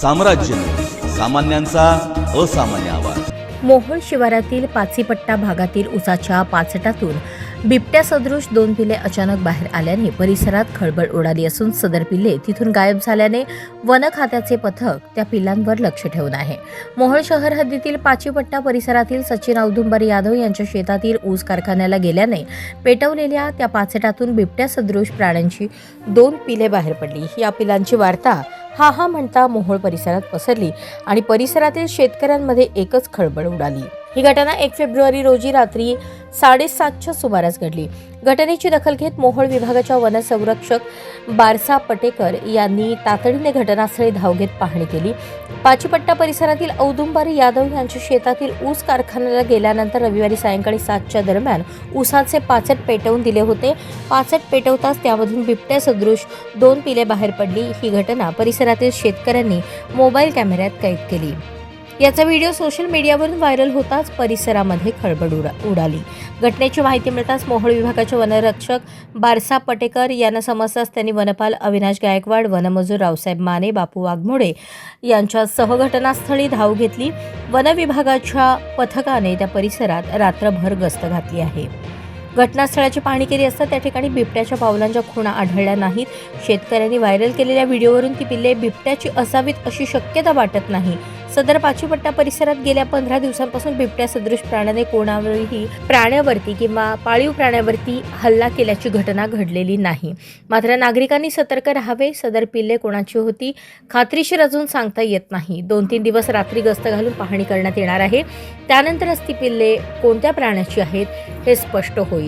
साम्राज्य सामान्यांचा असामान्य आवाज। मोहोळ शिवारातील पाचीपट्टा भागातील उसाच्या पाचटातून बिबट्या सदृश 2 पिले अचानक बाहेर आल्याने परिसरात खळबळ उडाली असून सदर पिल्ले तिथून गायब झाल्याने वन खात्याचे पथक त्या पिल्लांवर लक्ष ठेवून आहे। मोहोळ शहर हद्दीतील पाचीपट्टा परिसरातील सचिन औदुंबरी यादव यांच्या शेतातील ऊस कारखान्याला गेल्याने पेटवलेल्या त्या पाचटातून बिबट्या सदृश प्राण्यांची 2 पिले बाहेर पडली। या पिलांची वार्ता हा म्हणता मोहोळ परिसरात पसरली आणि परिसरातील शेतकऱ्यांमध्ये एकच खळबळ उडाली। ही घटना 1 फेब्रुवारी रोजी रात्री 7:30च्या सुमारास घडली। घटनेची दखल घेत मोहोळ विभागाच्या वनसंरक्षक बारसा पटेकर यांनी तातडीने घटनास्थळी धाव घेत पाहणी केली। पाचीपट्टा परिसरातील औदुंबरी यादव यांच्या शेतातील ऊस कारखान्याला गेल्यानंतर रविवारी सायंकाळी 7च्या दरम्यान ऊसाचे पाचट पेटवून दिले होते। पाचट पेटवताच त्यामधून बिबट्या सदृश 2 पिले बाहेर पडली। ही घटना परिसरातील शेतकऱ्यांनी मोबाईल कॅमेऱ्यात कैद केली। याचा व्हिडिओ सोशल मीडियावरून व्हायरल होताच परिसरामध्ये खळबळ उडाली। घटनेची माहिती मिळताच मोहोळ विभागाचे वनरक्षक बारसा पटेकर यांना समजताच त्यांनी वनपाल अविनाश गायकवाड, वनमजूर रावसाहेब माने, बापू वाघमोडे यांच्यासह घटनास्थळी धाव घेतली। वन विभागाच्या पथकाने त्या परिसरात रात्रभर गस्त घातली आहे। घटनास्थळाची पाहणी केली असता त्या ठिकाणी बिबट्याच्या पावलांच्या खुणा आढळल्या नाहीत। शेतकऱ्यांनी व्हायरल केलेल्या व्हिडिओवरून ती पिल्ले बिबट्याची असावीत अशी शक्यता वाटत नाही। सदर पाचीपट्टा परिसरात गेल्या 15 दिवसांपासून बिबट्या सदृश प्राण्याने कोणावरही प्राण्यावरती किंवा पाळीव प्राण्यावरती हल्ला केल्याची घटना घडलेली नाही। मात्र नागरिकांनी सतर्क राहावे। सदर पिल्ले कोणाची होती खात्रीशीर अजून सांगता येत नाही। 2-3 दिवस रात्री गस्त घालून पाहणी करण्यात येणार आहे। त्यानंतरच ती पिल्ले कोणत्या प्राण्याची आहेत हे स्पष्ट होईल।